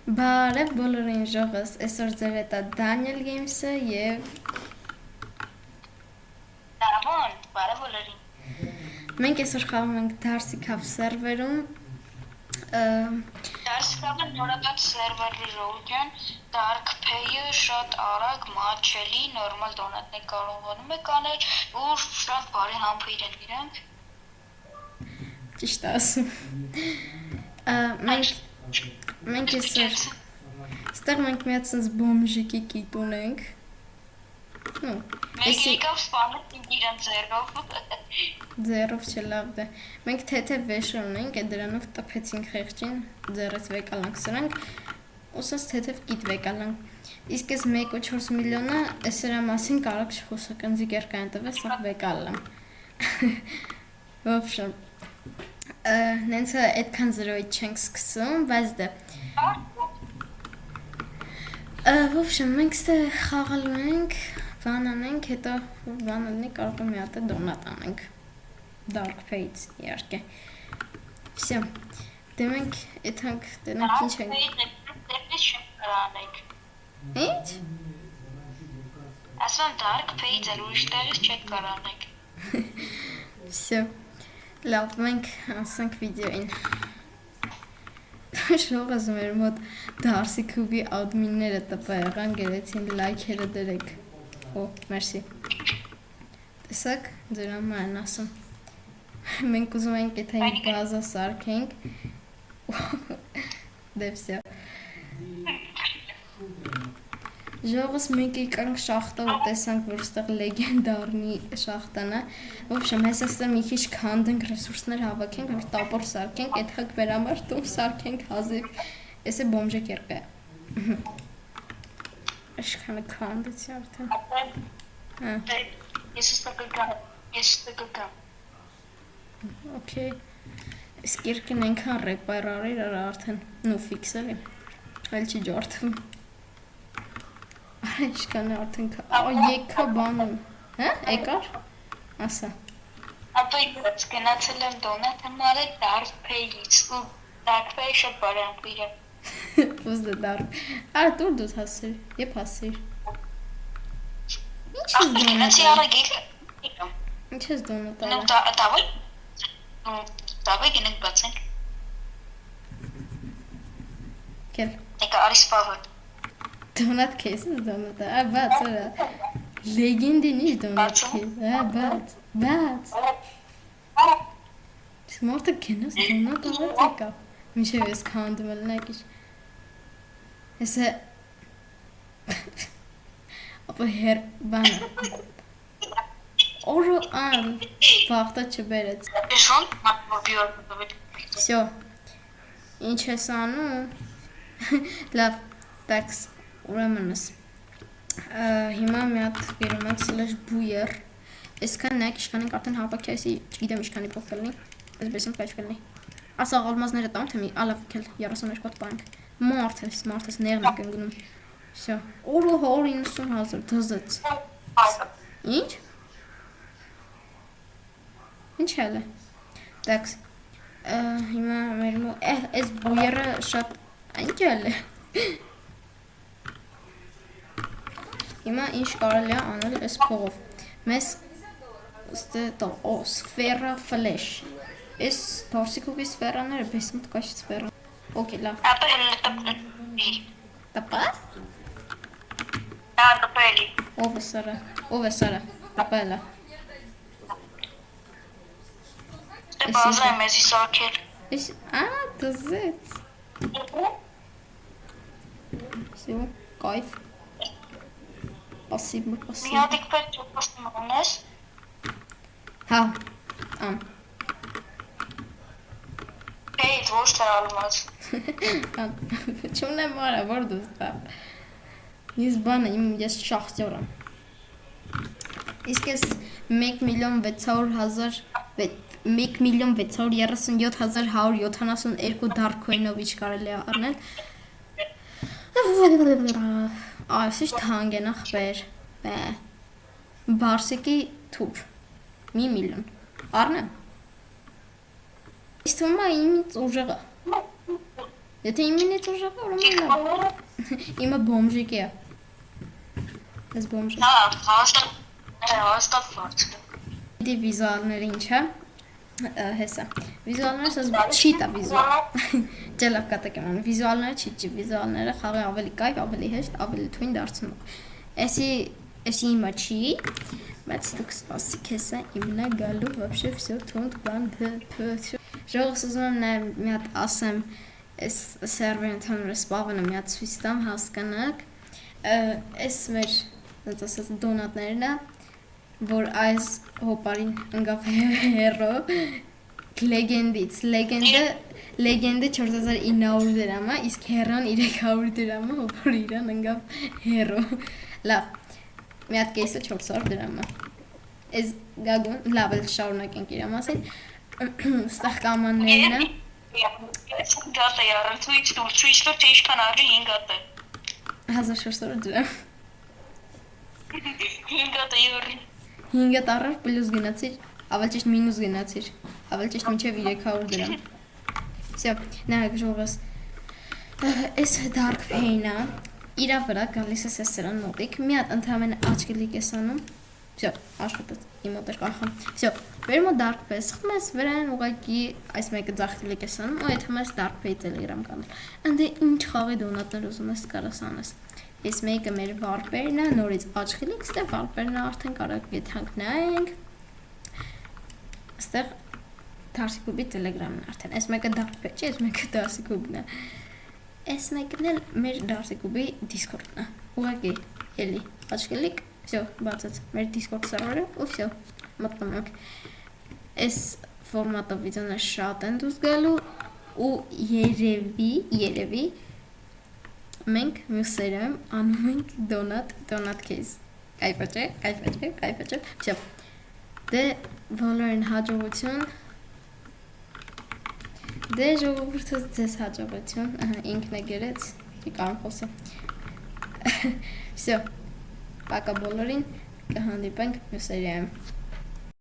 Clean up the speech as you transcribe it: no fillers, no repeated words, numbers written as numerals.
Բարև բոլորին ժողս, այսօր ձեր հետ է Daniel Games-ը եւ Դարավոն, բարև բոլորին։ մենք այսօր խաղում ենք Darcy Cup սերվերում Դարսկավը նորաբաց սերվերի ռոլջան, Dark Pay-ը շատ արագ, մատչելի, նորմալ դոնատներ կարողանում եք անել ու շատ բարի համբույր են իրենք։ ճիշտ ասում։ Մենք այսօր ստեղ մենք մի հատ sense բոմժիկի կիտ ունենք։ Մենք եկավ սպանում իրեն ձեռով։ Ձեռով չլավ է։ Մենք թեթև վեշը ունենք, այդ դրանով տպեցինք խեղճին, ձեռից վեկալանք սրանք, ուսած թեթև կիտ վեկալանք։ Իսկ այս 1.4 միլիոնը սրա մասին կարող չխոսակ, ընձի գերկային տվե, սա վեկալը։ В общем, նենց այդքան զրոյից չենք սկսում, բայց դե В общем, մենք ստե խաղալու ենք, վան անենք, հետո վան ալնի կարող մի հատ դոնատ անենք, Dark Pay-ից իհարկե, վսյո, դե մենք եթանք, դենանք ինչ ենք, Դեպից չեմ կարանեք։ ինչ? Ասվան Dark Pay-ից էլ ուրիշ տեղից չեք կարանեք։ Վսյո, լավ, մենք անսանք վիդեոին, շողս մեր մոտ Darcy Cube-ի ադմինները տպա եղան, գերեցին լայքերը դրեք, օ, մերսի, տեսակ, ձեր ամա են ասում, մենք ուզում ենք եթե ենք բազա սարքենք, դեպսյա, ժողս մենք եկանք շախտա ու տեսանք, որ ստեղ լեգենդարնի շախտան է, в общем, հես աստեղ մի քիչ քանդենք, ռեսուրսներ հավաքենք, որ տապոր սարքենք, այդ հակ մեր համար տում սարքենք հազիվ, ես է բոմժեք երկը է, աշքանը քանդեցի արդեն, Ես ստեղ կգամ։ Okay, իսկ երկն ենքան ռեպայրարիր արա արդեն, նու ֆիքսել եմ, այլ չի ջորդվում, Իշկանը արդեն եկա բանում, հա, եկար, ասա։ Ապա ես գնացել եմ դոնատ եմ արել Dark Pay-ից ու Dark Pay շատ բարի համբույր է։ Ուզ դե դարկ, արա տուր դուզ հասիր, եբ հասիր։ Ինչ ես Գնացի դոնատ արագ եկա։ Ինչ ես դոնատ Ну, давай գնանք բացենք։ Կել, Եկա արի սպավը։ դոնատ կեզ ես դոնատ է, բաց արա, լեգենդին ինչ դոնատ կեզ, բաց, Մորտը կենաս դոնատ ավաց եկավ, մինչև ես կանդում էլ նայք իչ, ես է, ապա հեր բանը, օրո ան, վաղտա չբերեց, Շոն մատմորբիոր բավետ։ Всё, ինչ ես անում, լավ, տաքս, ուրեմնս, հիմա մի հատ գերում ենք սլեշ բույեր, այսքան նայք իշքան ենք արդեն հավաքի այսի, չգիտեմ իշքանի փող կլնի, այս բեսում կայչ կլնի, ասա աղալմազները տամ, թե մի ալավ կել 32 հատ պանք, մարդես նեղն եք ընգնում, всё, օրո 190,000 դզեց, ինչ? Ինչ էլ է, տաքս, հիմա մեր մո, այս բույերը շատ, ինչ էլ է, հիմա ինչ կարելի է անել այս փողով, մեզ սֆերա ֆլեշ, այս Darcy Cube-ի սֆերաները բեսմտ կաշ սֆերա, օքեյ, լավ, Ապա հելը տպած, տպելի։ ով է սարը, տպելը, Դե բազա եմ էզի սարքել։ դզեց, всё, կայֆ, Спасибо. Մի հատիկ պետք չոպասնում ունես։ Հա, ան, Պեյդ ոչ թե ալմազ։ ան, չունեմ արա, որ դուս տա, ես բանը, ես շախտյոր եմ, իսկ ես 1,637,132 Dark Coin-ով իչ կարելի է առնել, այս ինչ թանկ են ախպեր, բարսիկի թուր, 1 միլիոն, առնեմ, իսկ թվում է ինձ ուժեղը, Եթե իմինից ուժեղ է, ուրեմն լավ։ Իմը բոմժիկ է։ Ես բոմժիկ։ հաստատ բարձր է։ Դի վիզուալները ինչ է։ Հեսա։ Վիզուալները սա չի տա վիզուալ։ Ջելակ կատակ եմ անում։ Վիզուալները չի, վիզուալները խաղը ավելի կայֆ, ավելի հեշտ, ավելի թույն դարձնում։ Էսի իմը չի, բայց դուք սպասիք հեսա իմնա գալու вообще всё թունդ բան Ժողովուրդ ուզում եմ նաև մի հատ ասեմ այս սերվերի ընդհանուր սպավանը մի հատ ցույց տամ հասկանաք այս մեր ոնց ասած դոնատներն է որ այս հոպարին ընկավ հերո լեգենդից լեգենդը 4900 դրամ է իսկ հերոն 300 դրամ է հոպար իրան ընկավ հերո լավ մի հատ կեսը 400 դրամ է այս գագուն լավ էլ շարունակենք իր մասին ստեղ կամաններն է Գատը յարել ցույց տուր թե ինչքան արժի 5 հատ 1400 դրամ 5 հատ յուրի 5 հատ առար պլյուս գնացիր ավելի ճիշտ մինուս գնացիր ավելի ճիշտ մինչև 300 դրամ Всё նայեք ժողովս այս dark pain-ը իրա վրա գալիս է սրան մոտիկ մի հատ ընդհանրապես աչքելիկ ես անում Всё աշխատեց իմ մոտ էր կախում Всё վերում dark pain խմում ես վրան ուղղակի այս մեկը ձախտելիկ ես անում ու եթե ես dark pain Telegram կանալ ընդ ինչ խաղի դոնատներ ուզում ես կարաս անես Այս մեկը մեր վարպերն է, նորից աչքելիք, ստեղ վարպերն է արդեն կարող գետանք նայենք Ստեղ Դարսիկուբի Telegram-ն արդեն, այս մեկը դարպեր չի, այս մեկը Դարսիկուբն է Այս մեկն էլ մեր Դարսիկուբի Discord-ն է, ուղղակի էլի աչքելիք, всё, բացած մեր Discord server-ը ու всё, մտնում ենք Այս ֆորմատով վիդեոները շատ են դուրս գալու ու երևի Մենք մյուսերում անում ենք դոնատ քեզ Կայֆ չէ Всё Դե բոլորին հաջողություն Դե ժողովուրդս ձեզ հաջողություն ինքն է գրեց կարող խոսեմ Всё Пока բոլորին կհանդիպենք մյուսերում